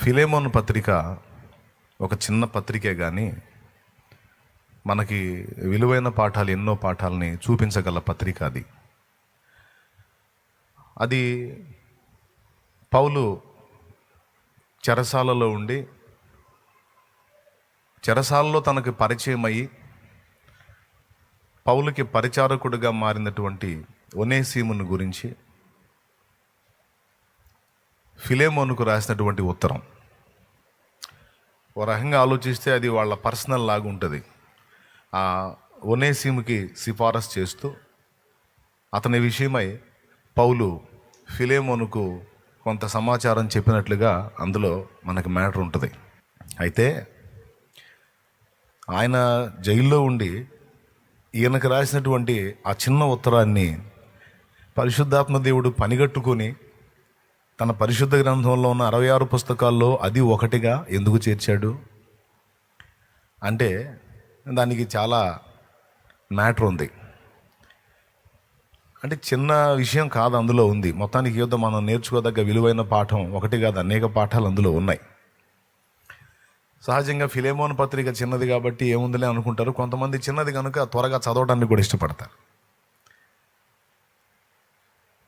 Philemon పత్రిక ఒక చిన్న పత్రికే కానీ మనకి విలువైన పాఠాలు, ఎన్నో పాఠాలని చూపించగల పత్రిక అది పౌలు చెరసాలలో ఉండి చెరసాలలో తనకు పరిచయం అయ్యి పౌలుకి పరిచారకుడిగా మారినటువంటి ఒనేసిమును గురించి ఫిలేమోనుకు రాసినటువంటి ఉత్తరం. ఓ రకంగా ఆలోచిస్తే అది వాళ్ళ పర్సనల్ లాగా ఉంటుంది. ఆ ఒనేసిముకి సిఫారసు చేస్తూ అతని విషయమై పౌలు ఫిలేమోనుకు కొంత సమాచారం చెప్పినట్లుగా అందులో మనకి మ్యాటర్ ఉంటుంది. అయితే ఆయన జైల్లో ఉండి ఈయనకు రాసినటువంటి ఆ చిన్న ఉత్తరాన్ని పరిశుద్ధాత్మ దేవుడు పనిగట్టుకొని తన పరిశుద్ధ గ్రంథంలో ఉన్న 66 పుస్తకాల్లో అది ఒకటిగా ఎందుకు చేర్చాడు అంటే దానికి చాలా మ్యాటర్ ఉంది. అంటే చిన్న విషయం కాదు, అందులో ఉంది. మొత్తానికి ఏదో మనం నేర్చుకోదగ్గ విలువైన పాఠం ఒకటి కాదు, అనేక పాఠాలు అందులో ఉన్నాయి. సహజంగా ఫిలేమోను పత్రిక చిన్నది కాబట్టి ఏముందిలే అనుకుంటారు. కొంతమంది చిన్నది కనుక త్వరగా చదవడానికి కూడా ఇష్టపడతారు.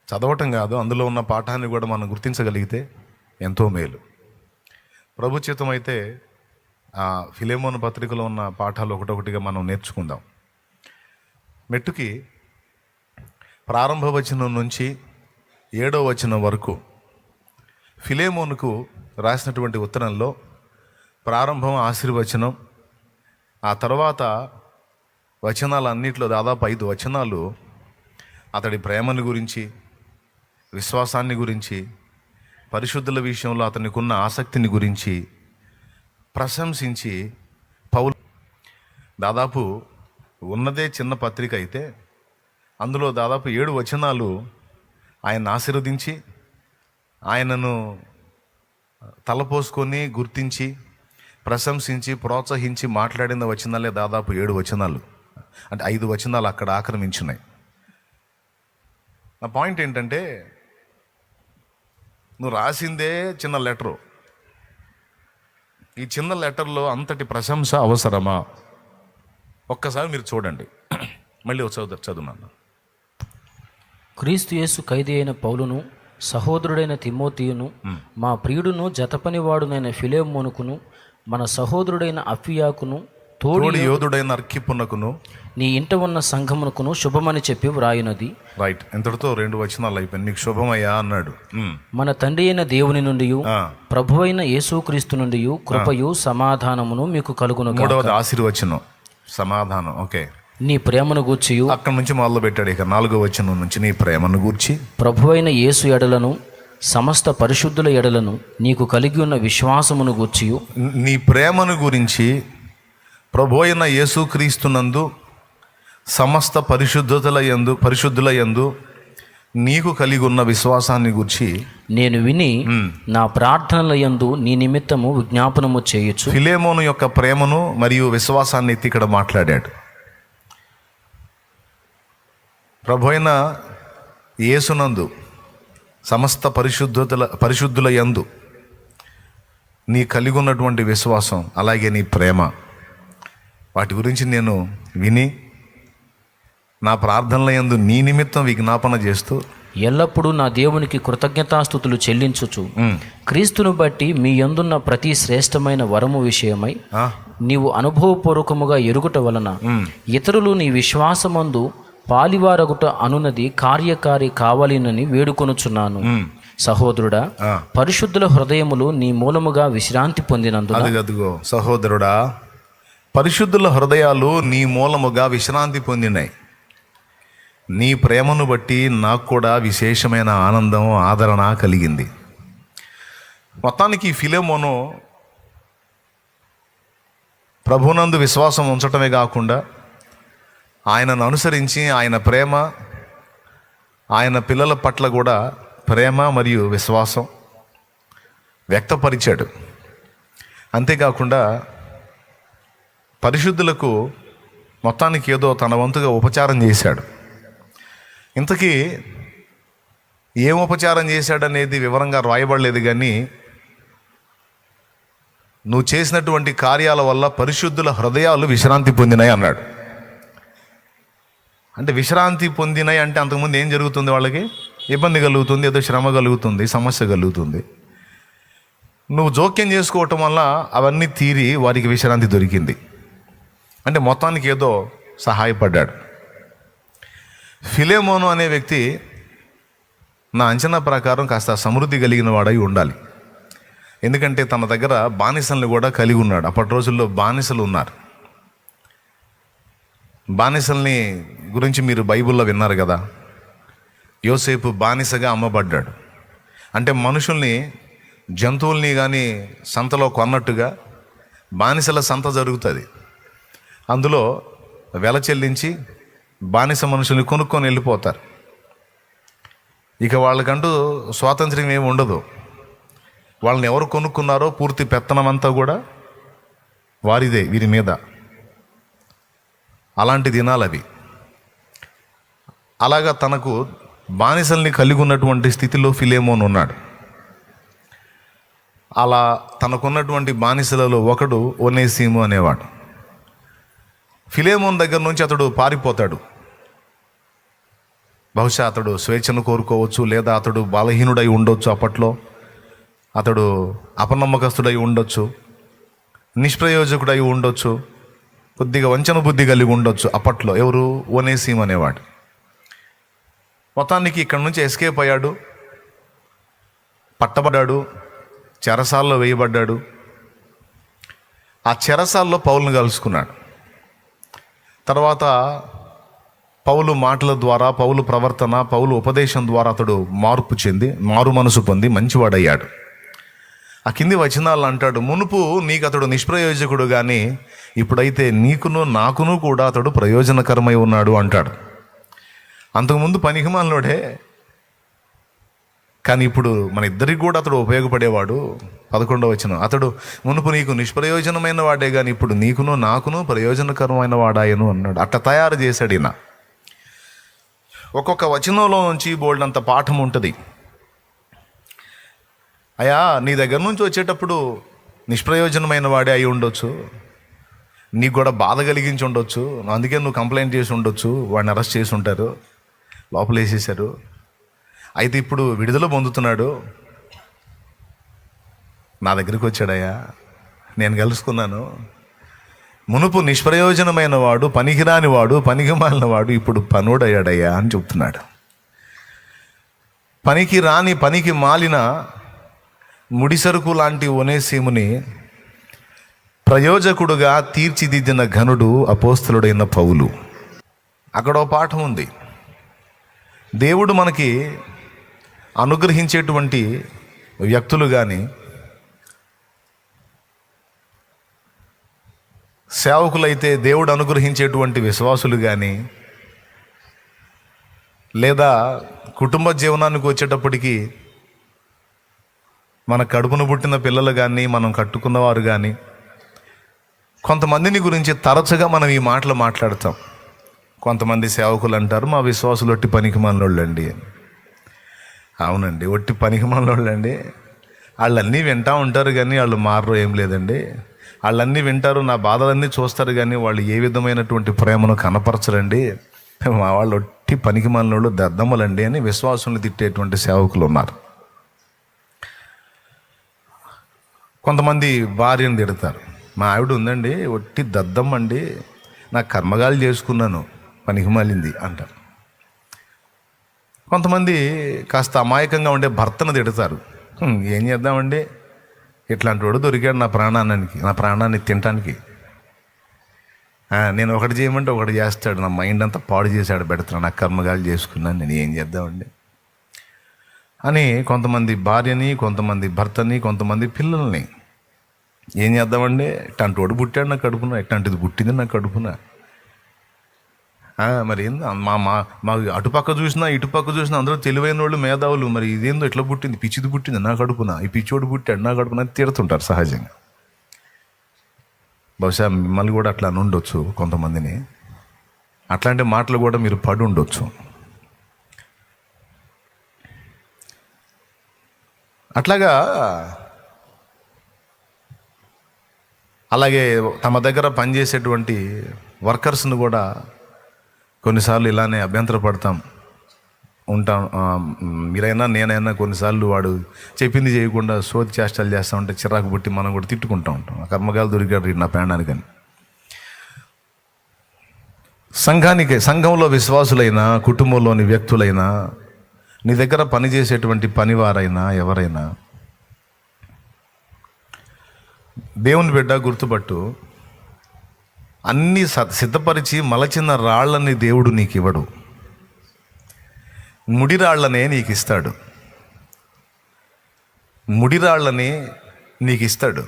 చదవటం కాదు, అందులో ఉన్న పాఠాన్ని కూడా మనం గుర్తించగలిగితే ఎంతో మేలు. ప్రభు చిత్తం అయితే ఆ ఫిలేమోను పత్రికలో ఉన్న పాఠాలు ఒకటొకటిగా మనం నేర్చుకుందాం. మెట్టుకి ప్రారంభ వచనం నుంచి 7వ వచనం వరకు ఫిలేమోనుకు రాసినటువంటి ఉత్తరంలో ప్రారంభం ఆశీర్వచనం, ఆ తర్వాత వచనాలన్నింటిలో దాదాపు 5 వచనాలు అతడి ప్రేమను గురించి, విశ్వాసాన్ని గురించి, పరిశుద్ధుల విషయంలో అతనికి ఉన్న ఆసక్తిని గురించి ప్రశంసించి పౌలు దాదాపు ఉన్నదే చిన్న పత్రిక అయితే అందులో దాదాపు 7 వచనాలు ఆయన ఆశీర్వదించి, ఆయనను తలపోసుకొని గుర్తించి, ప్రశంసించి, ప్రోత్సహించి మాట్లాడిన వచనాలే దాదాపు 7 వచనాలు. అంటే 5 వచనాలు అక్కడ ఆక్రమించున్నాయి. నా పాయింట్ ఏంటంటే, నువ్వు రాసిందే చిన్న లెటరు. ఈ చిన్న లెటర్లో అంతటి ప్రశంస అవసరమా? ఒక్కసారి మీరు చూడండి. మళ్ళీ చదువున్నాను. క్రీస్తు యేసు ఖైదీ అయిన పౌలును, సహోదరుడైన తిమోతియును, మా ప్రియుడును జతపనివాడునైన ఫిలేమోనుకును, మన సహోదరుడైన అఫియాకును, తోడి యోధుడైన అర్కిపునకును, నీ ఇంట ఉన్న సంఘమునకును శుభమని చెప్పి వ్రాయునది. రైట్, ఇంతటితో 2 వచనాలు అయిపోయింది. నీకు శుభమయ్యా అన్నాడు. మన తండ్రి అయిన దేవుని నుండి, ప్రభువైన యేసుక్రీస్తు నుండి కృపయు సమాధానమును మీకు కలుగును. 3వ ఆశీర్వచనం సమాధానం. ఓకే, నీ ప్రేమను గూర్చియు, అక్కడ నుంచి మొదలు పెట్టాడు. ఇక 4వ వచనం నుంచి నీ ప్రేమను గూర్చి, ప్రభువైన యేసు ఎడలను సమస్త పరిశుద్ధుల ఎడలను నీకు కలిగి ఉన్న విశ్వాసమును గూర్చియు, నీ ప్రేమను గురించి ప్రభు అయిన యేసుక్రీస్తునందు సమస్త పరిశుద్ధుల యందు నీకు కలిగి ఉన్న విశ్వాసాన్ని గురించి నేను విని నా ప్రార్థనల యందు నీ నిమిత్తము విజ్ఞాపనము చేయొచ్చు. ఫిలేమోను యొక్క ప్రేమను మరియు విశ్వాసాన్ని ఎత్తి ఇక్కడ మాట్లాడాడు. ప్రభు అయిన యేసునందు సమస్త పరిశుద్ధుల యందు నీ కలిగి ఉన్నటువంటి విశ్వాసం, అలాగే నీ ప్రేమ, వాటి గురించి నేను విని నా ప్రార్థనల యందు నీ నిమిత్తం విజ్ఞాపన చేస్తూ ఎల్లప్పుడూ నా దేవునికి కృతజ్ఞతాస్తుతులు చెల్లించుచు, క్రీస్తును బట్టి మీ యందున్న ప్రతి శ్రేష్టమైన వరము విషయమై నీవు అనుభవపూర్వకముగా ఎరుగుట వలన ఇతరులు నీ విశ్వాసమందు పాలివారగుట అనున్నది కార్యకారి కావాలినని వేడుకొనుచున్నాను. సహోదరుడా, పరిశుద్ధుల హృదయములు నీ మూలముగా విశ్రాంతి పొందినందున, అదిగో సహోదరుడా, పరిశుద్ధుల హృదయాలు నీ మూలముగా విశ్రాంతి పొందినాయి. నీ ప్రేమను బట్టి నాకు కూడా విశేషమైన ఆనందం, ఆదరణ కలిగింది. మొత్తానికి ఫిలేమోను ప్రభునందు విశ్వాసం ఉంచటమే కాకుండా ఆయనను అనుసరించి ఆయన ప్రేమ, ఆయన పిల్లల పట్ల కూడా ప్రేమ మరియు విశ్వాసం వ్యక్తపరిచాడు. అంతేకాకుండా పరిశుద్ధులకు మొత్తానికి ఏదో తన వంతుగా ఉపచారం చేశాడు. ఇంతకీ ఏం ఉపచారం చేశాడనేది వివరంగా రాయబడలేదు, కానీ నువ్వు చేసినటువంటి కార్యాల వల్ల పరిశుద్ధుల హృదయాలు విశ్రాంతి పొందినాయి అన్నాడు. అంటే విశ్రాంతి పొందినాయి అంటే అంతకుముందు ఏం జరుగుతుంది? వాళ్ళకి ఇబ్బంది కలుగుతుంది, ఏదో శ్రమ కలుగుతుంది, సమస్య కలుగుతుంది. నువ్వు జోక్యం చేసుకోవటం వల్ల అవన్నీ తీరి వారికి విశ్రాంతి దొరికింది. అంటే మొత్తానికి ఏదో సహాయపడ్డాడు. ఫిలేమోను అనే వ్యక్తి నా అంచనా ప్రకారం కాస్త సమృద్ధి కలిగిన వాడై ఉండాలి. ఎందుకంటే తన దగ్గర బానిసల్ని కూడా కలిగి ఉన్నాడు. అప్పటి రోజుల్లో బానిసలు ఉన్నారు. బానిసల్ని గురించి మీరు బైబిల్లో విన్నారు కదా. యోసేపు బానిసగా అమ్మబడ్డాడు. అంటే మనుషుల్ని, జంతువుల్ని కానీ సంతలో కొన్నట్టుగా బానిసల సంత జరుగుతుంది. అందులో వెల చెల్లించి బానిస మనుషుల్ని కొనుక్కొని వెళ్ళిపోతారు. ఇక వాళ్ళకంటూ స్వాతంత్ర్యం ఏమి ఉండదు. వాళ్ళని ఎవరు కొనుక్కున్నారో పూర్తి పెత్తనం అంతా కూడా వారిదే, వీరి మీద. అలాంటి దినాలు అవి. అలాగా తనకు బానిసల్ని కలిగి ఉన్నటువంటి స్థితిలో ఫిలేమోన్ ఉన్నాడు. అలా తనకున్నటువంటి బానిసలలో ఒకడు ఒనేసిము అనేవాడు. ఫిలేమోన్ దగ్గర నుంచి అతడు పారిపోతాడు. బహుశా అతడు స్వేచ్ఛను కోరుకోవచ్చు, లేదా అతడు బలహీనుడై ఉండొచ్చు. అప్పట్లో అతడు అపనమ్మకస్తుడై ఉండొచ్చు, నిష్ప్రయోజకుడై ఉండొచ్చు, కొద్దిగా వంచన బుద్ధి కలిగి ఉండొచ్చు. అప్పట్లో ఎవరు? ఒనేసిము అనేవాడు. మొత్తానికి ఇక్కడి నుంచి ఎస్కేప్ అయ్యాడు, పట్టబడ్డాడు, చెరసాల్లో వేయబడ్డాడు. ఆ చెరసాల్లో పౌలుని కలుసుకున్నాడు. తర్వాత పౌలు మాటల ద్వారా, పౌలు ప్రవర్తన, పౌలు ఉపదేశం ద్వారా అతడు మార్పు చెంది, మారు మనసు పొంది మంచివాడయ్యాడు. ఆ కింది వచనాలు అంటాడు, మునుపు నీకు అతడు నిష్ప్రయోజకుడు కానీ ఇప్పుడైతే నీకును నాకును కూడా అతడు ప్రయోజనకరమై ఉన్నాడు అంటాడు. అంతకుముందు పనికిమాలినోడే, కానీ ఇప్పుడు మన ఇద్దరికి కూడా అతడు ఉపయోగపడేవాడు. 11వ వచనం, అతడు మునుపు నీకు నిష్ప్రయోజనమైన వాడే కానీ ఇప్పుడు నీకును నాకును ప్రయోజనకరమైన వాడాయను అన్నాడు. అట్లా తయారు చేశాడు ఈయన. ఒక్కొక్క వచనంలో నుంచి బోల్డంత పాఠం ఉంటుంది. అయ్యా, నీ దగ్గర నుంచి వచ్చేటప్పుడు నిష్ప్రయోజనమైన వాడే అయి ఉండొచ్చు, నీకు కూడా బాధ కలిగించి ఉండొచ్చు, అందుకే నువ్వు కంప్లైంట్ చేసి ఉండొచ్చు, వాడిని అరెస్ట్ చేసి ఉంటారు, లోపల వేసేసారు. అయితే ఇప్పుడు విడుదల పొందుతున్నాడు, నా దగ్గరికి వచ్చాడయ్యా, నేను కలుసుకున్నాను. మునుపు నిష్ప్రయోజనమైన వాడు, పనికిరాని వాడు, పనికిమాలిన వాడు ఇప్పుడు పనోడయ్యాడయ్యా అని చెప్తున్నాడు. పనికి రాని, పనికి మాలిన ముడిసరుకు లాంటి ఒనేసిముని ప్రయోజకుడుగా తీర్చిదిద్దిన ఘనుడు అపోస్తలుడైన పౌలు. అక్కడో పాఠం ఉంది. దేవుడు మనకి అనుగ్రహించేటువంటి వ్యక్తులు కానీ, సేవకులైతే దేవుడు అనుగ్రహించేటువంటి విశ్వాసులు కానీ, లేదా కుటుంబ జీవనానికి వచ్చేటప్పటికి మన కడుపును పుట్టిన పిల్లలు కానీ, మనం కట్టుకున్నవారు కానీ, కొంతమందిని గురించి తరచుగా మనం ఈ మాటలు మాట్లాడతాం. కొంతమంది సేవకులు అంటారు, మా విశ్వాసులు ఒట్టి పనికిమాలినోళ్ళండి అని. అవునండి, ఒట్టి పనికిమాలినోళ్ళండి. వాళ్ళన్నీ వింటూ ఉంటారు కానీ వాళ్ళు మారరు, ఏం లేదండి. వాళ్ళన్నీ వింటారు, నా బాధలన్నీ చూస్తారు కానీ వాళ్ళు ఏ విధమైనటువంటి ప్రేమను కనపరచరండి. మా వాళ్ళు ఒట్టి పనికిమాలినోళ్ళు, దద్దమ్మలండి అని విశ్వాసుల్ని తిట్టేటువంటి సేవకులు ఉన్నారు. కొంతమంది భార్యను తిడతారు, మా ఆవిడ ఉందండి ఒట్టి దద్దమ్మండి, నా కర్మగాలు చేసుకున్నాను, పనికిమాలింది అంటారు. కొంతమంది కాస్త అమాయకంగా ఉండే భర్తను తిడతారు, ఏం చేద్దామండి, ఇట్లాంటి వాడు దొరికాడు నా ప్రాణాన్ని తినటానికి. నేను ఒకటి చేయమంటే ఒకటి చేస్తాడు, నా మైండ్ అంతా పాడు చేశాడు, పెడతాడు, నా కర్మగాలు చేసుకున్నాను, నేను ఏం చేద్దామండి అని కొంతమంది భార్యని, కొంతమంది భర్తని, కొంతమంది పిల్లల్ని ఏం చేద్దామండి, ఇట్లాంటి వాడు పుట్టాడు నా కడుపున, ఇట్లాంటిది పుట్టింది నా కడుపున. మరి ఏంది, మా అటుపక్క చూసినా ఇటుపక్క చూసినా అందరూ తెలివైన వాళ్ళు, మేధావులు, మరి ఇదేందో ఇట్లా పుట్టింది, పిచ్చిది పుట్టింది నా కడుపున, ఈ పిచ్చోడు పుట్టాడు నా కడుపున అని తిడుతుంటారు సహజంగా. బహుశా మిమ్మల్ని కూడా అట్లా ఉండొచ్చు, కొంతమందిని అట్లాంటి మాటలు కూడా మీరు పడి ఉండొచ్చు. అట్లాగా అలాగే తమ దగ్గర పనిచేసేటువంటి వర్కర్స్ను కూడా కొన్నిసార్లు ఇలానే అభ్యంతరపడతాం ఉంటాం. మీరైనా నేనైనా కొన్నిసార్లు వాడు చెప్పింది చేయకుండా సోది చేష్టాలు చేస్తూ ఉంటే చిరాకు పుట్టి మనం కూడా తిట్టుకుంటూ ఉంటాం. ఆ కర్మగాలు దొరికాడు నా ప్రాణానికని. సంఘంలో విశ్వాసులైనా, కుటుంబంలోని వ్యక్తులైనా, నీ దగ్గర పనిచేసేటువంటి పనివారైనా ఎవరైనా, దేవుని బిడ్డ గుర్తుపట్టు, అన్నీ సిద్ధపరిచి మలచిన రాళ్ళని దేవుడు నీకు ఇవ్వడు, ముడిరాళ్లనే నీకు ఇస్తాడు. ముడిరాళ్లని నీకు ఇస్తాడు.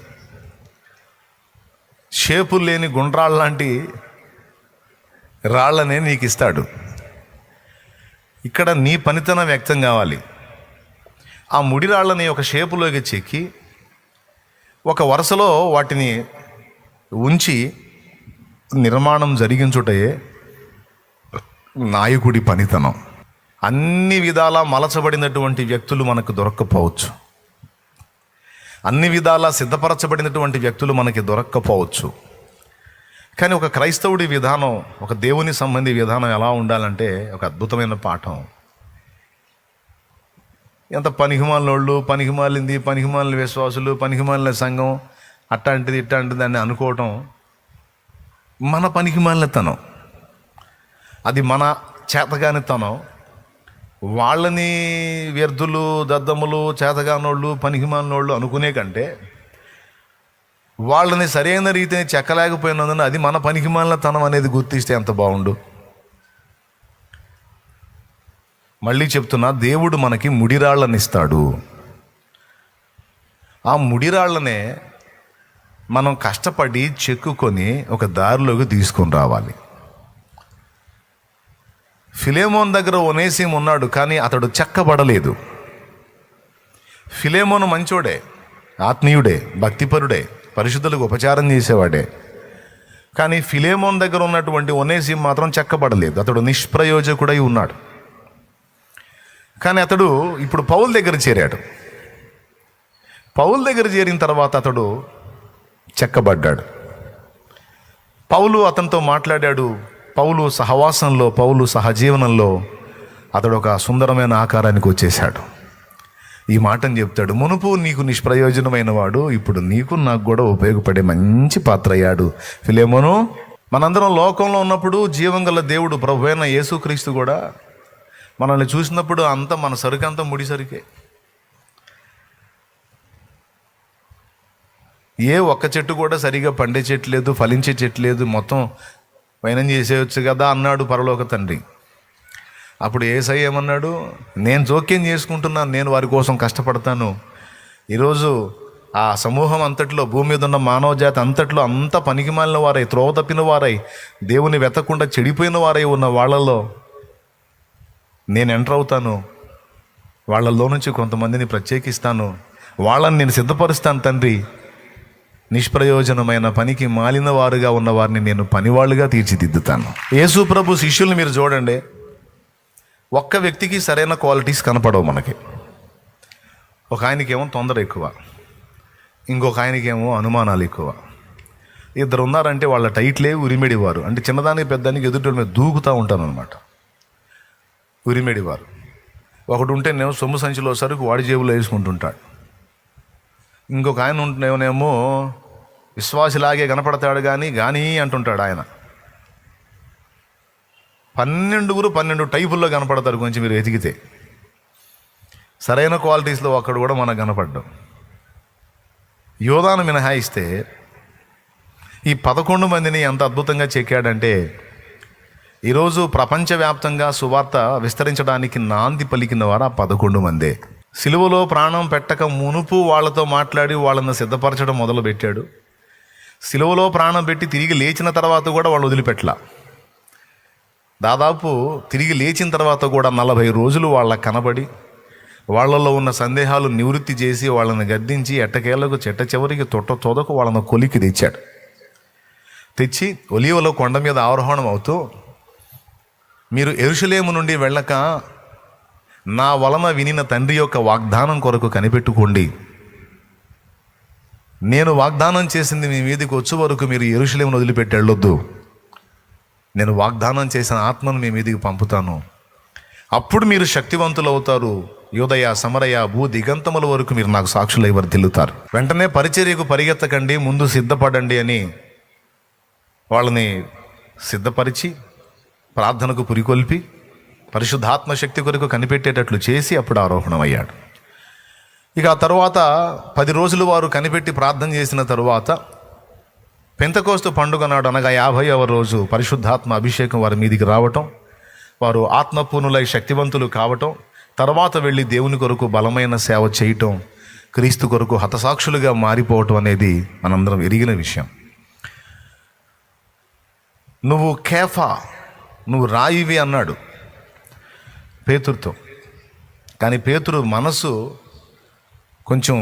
షేపులు లేని గుండ్రాళ్ళలాంటి రాళ్లనే నీకు ఇస్తాడు. ఇక్కడ నీ పనితనం వ్యక్తం కావాలి. ఆ ముడిరాళ్ళని ఒక షేపులోకి చెక్కి ఒక వరుసలో వాటిని ఉంచి నిర్మాణం జరిగించుటయే నాయకుడి పనితనం. అన్ని విధాలా మలచబడినటువంటి వ్యక్తులు మనకు దొరక్కపోవచ్చు, అన్ని విధాలా సిద్ధపరచబడినటువంటి వ్యక్తులు మనకి దొరక్కపోవచ్చు. కానీ ఒక క్రైస్తవుడి విధానం, ఒక దేవుని సంబంధి విధానం ఎలా ఉండాలంటే ఒక అద్భుతమైన పాఠం. ఎంత పనికిమాలినోళ్ళు, పనికిమాలింది, పనికిమాలిన విశ్వాసులు, పనికిమాలిన సంఘం, అట్లాంటిది ఇట్లాంటిది అని అనుకోవటం మన పనికిమాలినతనం, అది మన చేతగానితనం. వాళ్ళని వ్యర్థులు, దద్దములు, చేతగానోళ్ళు, పనికిమాలినోళ్ళు అనుకునే కంటే వాళ్ళని సరైన రీతిని చెక్కలేకపోయినందున అది మన పనికిమాలినతనం అనేది గుర్తిస్తే ఎంత బాగుండు. మళ్ళీ చెప్తున్నా, దేవుడు మనకి ముడిరాళ్ళని ఇస్తాడు. ఆ ముడిరాళ్ళనే మనం కష్టపడి చెక్కుకొని ఒక దారిలోకి తీసుకొని రావాలి. ఫిలేమోన్ దగ్గర ఒనేసిం ఉన్నాడు, కానీ అతడు చెక్కబడలేదు. ఫిలేమోను మంచోడే, ఆత్మీయుడే, భక్తిపరుడే, పరిశుద్ధులకు ఉపచారం చేసేవాడే. కానీ ఫిలేమోన్ దగ్గర ఉన్నటువంటి ఒనేసిం మాత్రం చెక్కబడలేదు. అతడు నిష్ప్రయోజకుడై ఉన్నాడు. కానీ అతడు ఇప్పుడు పౌలు దగ్గర చేరాడు. పౌలు దగ్గర చేరిన తర్వాత అతడు చెక్కబడ్డాడు. పౌలు అతనితో మాట్లాడాడు. పౌలు సహవాసంలో, పౌలు సహజీవనంలో అతడు ఒక సుందరమైన ఆకారానికి వచ్చేశాడు. ఈ మాటను చెప్తాడు, మునుపు నీకు నిష్ప్రయోజనమైన వాడు ఇప్పుడు నీకు నాకు కూడా ఉపయోగపడే మంచి పాత్ర అయ్యాడు. ఫిలేమోను, మనందరం లోకంలో ఉన్నప్పుడు జీవం గల దేవుడు ప్రభువైన యేసుక్రీస్తు కూడా మనల్ని చూసినప్పుడు అంతా మన సరుకంతా ముడిసరికే. ఏ ఒక్క చెట్టు కూడా సరిగా పండే చెట్టు లేదు, ఫలించే చెట్టు లేదు, మొత్తం వైనం చేసేయచ్చు కదా అన్నాడు పరలోక తండ్రి. అప్పుడు యేసయ్య ఏమన్నాడు, నేను జోక్యం చేసుకుంటున్నాను, నేను వారి కోసం కష్టపడతాను. ఈరోజు ఆ సమూహం అంతట్లో, భూమి మీద ఉన్న మానవ జాతి అంతట్లో అంత పనికిమాలిన వారై, త్రోవ తప్పిన వారై, దేవుని వెతకుండా చెడిపోయిన వారై ఉన్న వాళ్ళలో నేను ఎంటర్ అవుతాను. వాళ్ళలో నుంచి కొంతమందిని ప్రత్యేకిస్తాను, వాళ్ళని నేను సిద్ధపరుస్తాను తండ్రి. నిష్ప్రయోజనమైన పనికి మాలిన వారుగా ఉన్న వారిని నేను పనివాళ్ళుగా తీర్చిదిద్దుతాను. యేసు ప్రభు శిష్యుల్ని మీరు చూడండి, ఒక్క వ్యక్తికి సరైన క్వాలిటీస్ కనపడవు మనకి. ఒక ఆయనకేమో తొందర ఎక్కువ, ఇంకొక ఆయనకేమో అనుమానాలు ఎక్కువ. ఇద్దరు ఉన్నారంటే వాళ్ళ టైట్లే ఉరిమెడివారు, అంటే చిన్నదానికి పెద్దానికి ఎదుటి మీద దూకుతూ ఉంటాను అనమాట. ఉరిమెడివారు. ఒకడు ఉంటేనేమో సొమ్ము సంచిలో సరుకు వాడి జేబులో వేసుకుంటుంటాడు. ఇంకొక ఆయన ఉంటేనేమో విశ్వాసిలాగే కనపడతాడు కానీ అంటుంటాడు ఆయన. 12 టైపుల్లో కనపడతారు కొంచెం మీరు వెతికితే. సరైన క్వాలిటీస్లో ఒక్కడు కూడా మనకు కనపడ్డాం. యోధాను మినహాయిస్తే ఈ 11 మందిని ఎంత అద్భుతంగా చెక్కాడంటే, ఈరోజు ప్రపంచవ్యాప్తంగా సువార్త విస్తరించడానికి నాంది పలికిన వారు ఆ 11 మందే. సిలువలో ప్రాణం పెట్టక మునుపు వాళ్ళతో మాట్లాడి వాళ్ళని సిద్ధపరచడం మొదలుపెట్టాడు. సిలువలో ప్రాణం పెట్టి తిరిగి లేచిన తర్వాత కూడా వాళ్ళు వదిలిపెట్టలా. దాదాపు తిరిగి లేచిన తర్వాత కూడా 40 రోజులు వాళ్ళకి కనబడి వాళ్ళల్లో ఉన్న సందేహాలు నివృత్తి చేసి వాళ్ళని గద్దించి ఎట్టకేళ్లకు చెట్ట చివరికి తొదకు వాళ్ళని కొలికి తెచ్చి ఒలీవలో కొండ మీద ఆరోహణం అవుతూ, మీరు యెరూషలేము నుండి వెళ్ళక నా వలన వినిన తండ్రి యొక్క వాగ్దానం కొరకు కనిపెట్టుకోండి. నేను వాగ్దానం చేసింది మీ మీదకి వచ్చే వరకు మీరు యెరూషలేమును వదిలిపెట్టి వెళ్ళొద్దు. నేను వాగ్దానం చేసిన ఆత్మను మీ మీదకి పంపుతాను. అప్పుడు మీరు శక్తివంతులు అవుతారు. యూదయ, సమరయ, భూ దిగంతముల వరకు మీరు నాకు సాక్షులై వర్ధిల్లుతారు. వెంటనే పరిచర్యకు పరిగెత్తకండి, ముందు సిద్ధపడండి అని వాళ్ళని సిద్ధపరిచి ప్రార్థనకు పురికొల్పి పరిశుద్ధాత్మ శక్తి కొరకు కనిపెట్టేటట్లు చేసి అప్పుడు ఆరోహణమయ్యాడు. ఇక ఆ తర్వాత 10 రోజులు వారు కనిపెట్టి ప్రార్థన చేసిన తరువాత పెంతెకోస్తు పండుగ నాడు, అనగా 50వ రోజు పరిశుద్ధాత్మ అభిషేకం వారి మీదికి రావటం, వారు ఆత్మపూర్ణులై శక్తివంతులు కావటం, తర్వాత వెళ్ళి దేవుని కొరకు బలమైన సేవ చేయటం, క్రీస్తు కొరకు హతసాక్షులుగా మారిపోవటం అనేది మనందరం ఎరిగిన విషయం. నువ్వు కేఫా, నువ్వు రాయివి అన్నాడు పేతురుతో. కానీ పేతురు మనసు కొంచెం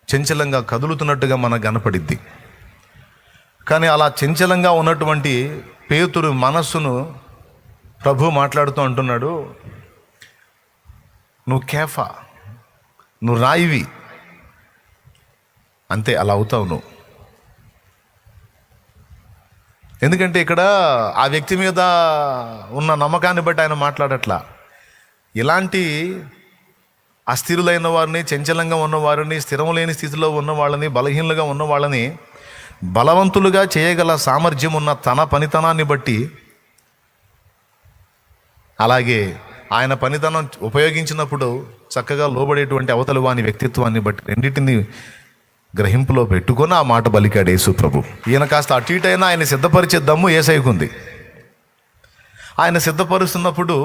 చంచలంగా కదులుతున్నట్టుగా మనకు కనపడిద్ది. కానీ అలా చంచలంగా ఉన్నటువంటి పేతురు మనస్సును ప్రభు మాట్లాడుతూ అంటున్నాడు, నువ్వు కేఫా, నువ్వు రాయివి, అంతే, అలా అవుతావు నువ్వు. ఎందుకంటే ఇక్కడ ఆ వ్యక్తి మీద ఉన్న నమ్మకాన్ని బట్టి ఆయన మాట్లాడట్లా. ఇలాంటి అస్థిరులైన వారిని, చంచలంగా ఉన్నవారిని, స్థిరము లేని స్థితిలో ఉన్న వాళ్ళని, బలహీనులుగా ఉన్న వాళ్ళని బలవంతులుగా చేయగల సామర్థ్యం ఉన్న తన పనితనాన్ని బట్టి, అలాగే ఆయన పనితనం ఉపయోగించినప్పుడు చక్కగా లోబడేటువంటి అవతలి వాని వ్యక్తిత్వాన్ని బట్టి రెండింటిని గ్రహింపులో పెట్టుకొని ఆ మాట బలికాడు యేసు ప్రభు. ఈయన కాస్త అటు ఇటు అయినా ఆయన సిద్ధపరిచే దమ్ము యేసయ్యకుంది. ఆయన సిద్ధపరుస్తున్నప్పుడు,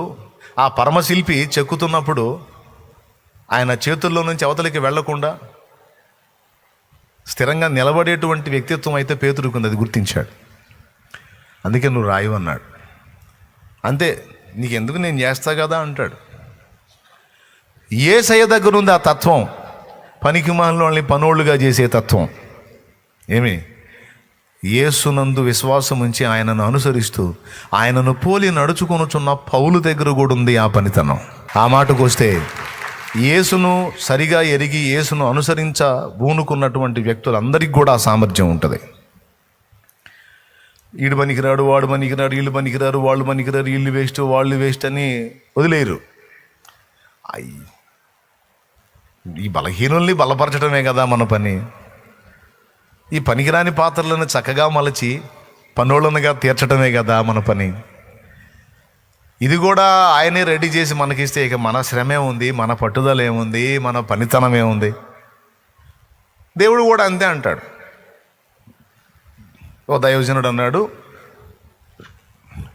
ఆ పరమశిల్పి చెక్కుతున్నప్పుడు ఆయన చేతుల్లో నుంచి అవతలికి వెళ్లకుండా స్థిరంగా నిలబడేటువంటి వ్యక్తిత్వం అయితే పేతురుకుంది. అది గుర్తించాడు. అందుకే నువ్వు రాయవన్నాడు. అంతే, నీకెందుకు, నేను చేస్తా కదా అంటాడు. యేసయ్య దగ్గర ఉంది ఆ తత్వం, పనికిమాలినోళ్ళని పనోళ్ళుగా చేసే తత్వం. ఏమి? యేసునందు విశ్వాసం ఉంచి ఆయనను అనుసరిస్తూ ఆయనను పోలి నడుచుకొనుచున్న పౌలు దగ్గర కూడా ఉంది ఆ పనితనం. ఆ మాటకు వస్తే, యేసును సరిగా ఎరిగి యేసును బూనుకున్నటువంటి వ్యక్తులందరికీ కూడా ఆ సామర్థ్యం ఉంటుంది. ఈడు పనికిరాడు, వాడు పనికిరాడు, వీళ్ళు పనికిరారు, వాళ్ళు పనికిరారు, వీళ్ళు వేస్ట్, వాళ్ళు వేస్ట్ అని వదిలేరు. ఈ బలహీనుల్ని బలపరచడమే కదా మన పని. ఈ పనికిరాని పాత్రలను చక్కగా మలచి పనోళ్ళనుగా తీర్చడమే కదా మన పని. ఇది కూడా ఆయనే రెడీ చేసి మనకిస్తే ఇక మన శ్రమే ఉంది, మన పట్టుదల ఏముంది, మన పనితనం ఏముంది. దేవుడు కూడా అంతే అంటాడు. ఓ దైవజనుడు అన్నాడు,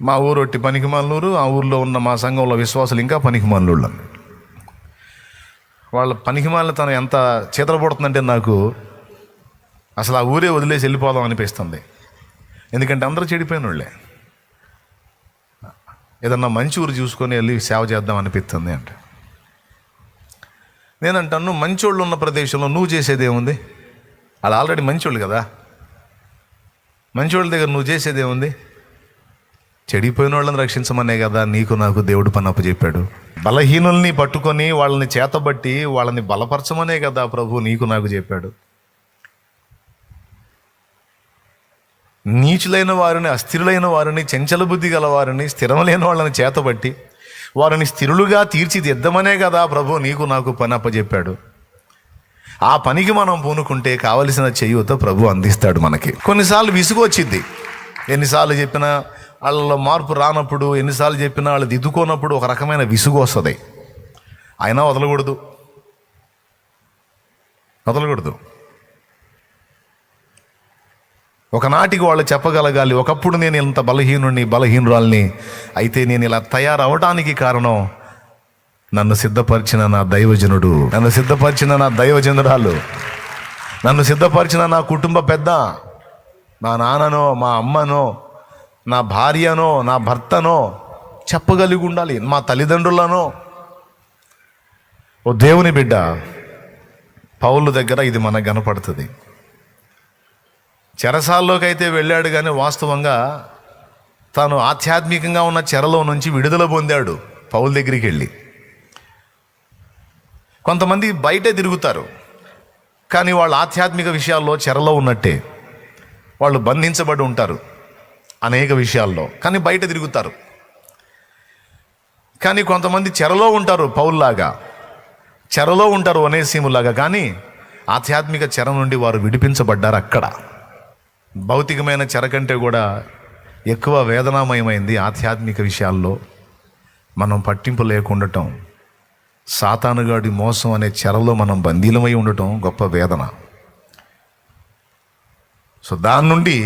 మా ఊరు ఒట్టి పనికిమాలినూరు, ఆ ఊర్లో ఉన్న మా సంఘంలో విశ్వాసులు ఇంకా పనికిమాలినోళ్ళు అన్నాడు. వాళ్ళ పనికిమాలినతనం ఎంత చీతలపడుతుందంటే నాకు అసలు ఆ ఊరే వదిలేసి వెళ్ళిపోదాం అనిపిస్తుంది. ఎందుకంటే అందరూ చెడిపోయిన వాళ్ళే. ఏదన్నా మంచి ఊరు చూసుకొని వెళ్ళి సేవ చేద్దాం అనిపిస్తుంది అంటే నేనంటాను, మంచోళ్ళు ఉన్న ప్రదేశంలో నువ్వు చేసేది ఏముంది? వాళ్ళు ఆల్రెడీ మంచోళ్ళు కదా. మంచోళ్ళ దగ్గర నువ్వు చేసేది ఏముంది? చెడిపోయిన వాళ్ళని రక్షించమనే కదా నీకు నాకు దేవుడు పని అప్పచెప్పాడు. బలహీనుల్ని పట్టుకొని వాళ్ళని చేతబట్టి వాళ్ళని బలపరచమనే కదా ప్రభు నీకు నాకు చెప్పాడు. నీచులైన వారిని, అస్థిరులైన వారిని, చంచల బుద్ధి గల వారిని, స్థిరం లేని వాళ్ళని చేతబట్టి వారిని స్థిరులుగా తీర్చిదిద్దమనే కదా ప్రభు నీకు నాకు పని అప్పచెప్పాడు. ఆ పనికి మనం పూనుకుంటే కావలసిన చేయూత ప్రభు అందిస్తాడు మనకి. కొన్నిసార్లు విసుగు వచ్చింది. ఎన్నిసార్లు చెప్పినా వాళ్ళలో మార్పు రానప్పుడు, ఎన్నిసార్లు చెప్పినా వాళ్ళు దిద్దుకోనప్పుడు ఒక రకమైన విసుగు వస్తుంది. అయినా వదలకూడదు. ఒకనాటికి వాళ్ళు చెప్పగలగాలి, ఒకప్పుడు నేను ఇంత బలహీనురాల్ని, అయితే నేను ఇలా తయారవడానికి కారణం నన్ను సిద్ధపరిచిన నా దైవజనుడు, నన్ను సిద్ధపరిచిన నా దైవజనురాలు, నన్ను సిద్ధపరిచిన నా కుటుంబ పెద్ద, నా నాన్ననో, మా అమ్మనో, నా భార్యనో, నా భర్తనో చెప్పగలిగి ఉండాలి. మా తల్లిదండ్రులనో. ఓ దేవుని బిడ్డ, పౌలు దగ్గర ఇది మనకు కనపడుతుంది. చెరసాల్లోకి అయితే వెళ్ళాడు, కానీ వాస్తవంగా తాను ఆధ్యాత్మికంగా ఉన్న చెరలో నుంచి విడుదల పొందాడు పౌలు దగ్గరికి వెళ్ళి. కొంతమంది బయటే తిరుగుతారు, కానీ వాళ్ళు ఆధ్యాత్మిక విషయాల్లో చెరలో ఉన్నట్టే. వాళ్ళు బంధించబడి ఉంటారు అనేక విషయాల్లో, కానీ బయట తిరుగుతారు. కానీ కొంతమంది చెరలో ఉంటారు, పౌల్లాగా చెరలో ఉంటారు, ఒనేసిములాగా. కానీ ఆధ్యాత్మిక చెర నుండి వారు విడిపించబడ్డారు. అక్కడ భౌతికమైన చెర కంటే కూడా ఎక్కువ వేదనామయమైంది ఆధ్యాత్మిక విషయాల్లో మనం పట్టింపు లేకుండటం. సాతానుగాడి మోసం అనే చెరలో మనం బందీలమై ఉండటం గొప్ప వేదన. సో దాని నుండి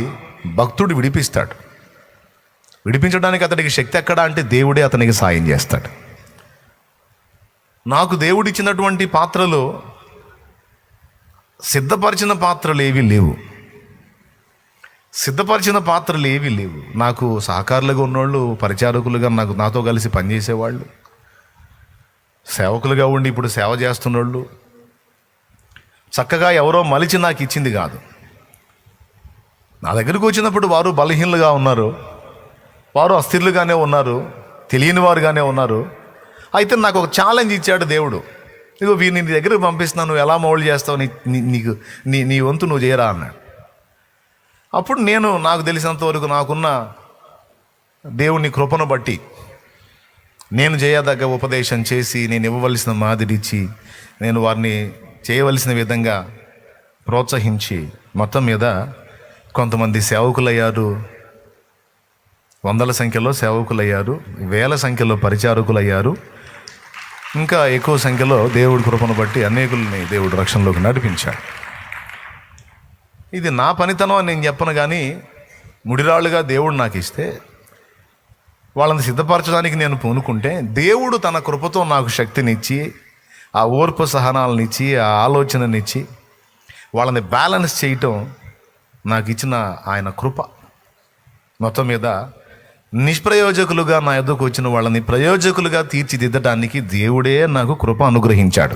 భక్తుడు విడిపిస్తాడు. విడిపించడానికి అతడికి శక్తి ఎక్కడ అంటే దేవుడే అతనికి సాయం చేస్తాడు. నాకు దేవుడిచ్చినటువంటి పాత్రలు సిద్ధపరిచిన పాత్రలు ఏవి లేవు. సిద్ధపరిచిన పాత్రలు ఏవి లేవు. నాకు సహకారులుగా ఉన్నోళ్ళు, పరిచారకులుగా నాతో కలిసి పనిచేసేవాళ్ళు, సేవకులుగా ఉండి ఇప్పుడు సేవ చేస్తున్నోళ్ళు చక్కగా ఎవరో మలిచి నాకు ఇచ్చింది కాదు. నా దగ్గరికి వచ్చినప్పుడు వారు బలహీనులుగా ఉన్నారు, వారు అస్థిరులుగానే ఉన్నారు, తెలియని వారుగానే ఉన్నారు. అయితే నాకు ఒక ఛాలెంజ్ ఇచ్చాడు దేవుడు. ఇదిగో వీరిని నీ దగ్గరికి పంపిస్తున్నాను, నువ్వు ఎలా మౌల్డ్ చేస్తావు, నీకు నీ వంతు నువ్వు చేయరా అన్నాడు. అప్పుడు నేను నాకు తెలిసినంత వరకు నాకున్న దేవుని కృపను బట్టి నేను చేయదగ్గ ఉపదేశం చేసి, నేను ఇవ్వవలసిన మాదిరి ఇచ్చి, నేను వారిని చేయవలసిన విధంగా ప్రోత్సహించి మొత్తం మీద కొంతమంది సేవకులయ్యారు, వందల సంఖ్యలో సేవకులయ్యారు, వేల సంఖ్యలో పరిచారకులయ్యారు. ఇంకా ఎక్కువ సంఖ్యలో దేవుడి కృపను బట్టి అనేకుల్ని దేవుడు రక్షణలోకి నడిపించాడు. ఇది నా పనితనం అని నేను చెప్పను, కానీ ముడిరాళ్ళుగా దేవుడు నాకు ఇస్తే వాళ్ళని సిద్ధపరచడానికి నేను పూనుకుంటే దేవుడు తన కృపతో నాకు శక్తినిచ్చి, ఆ ఓర్పు సహనాలనిచ్చి, ఆ ఆలోచననిచ్చి వాళ్ళని బ్యాలెన్స్ చేయటం నాకు ఇచ్చిన ఆయన కృప. మొత్తం మీద నిష్ప్రయోజకులుగా నా ఎదుకు వచ్చిన వాళ్ళని ప్రయోజకులుగా తీర్చిదిద్దడానికి దేవుడే నాకు కృప అనుగ్రహించాడు.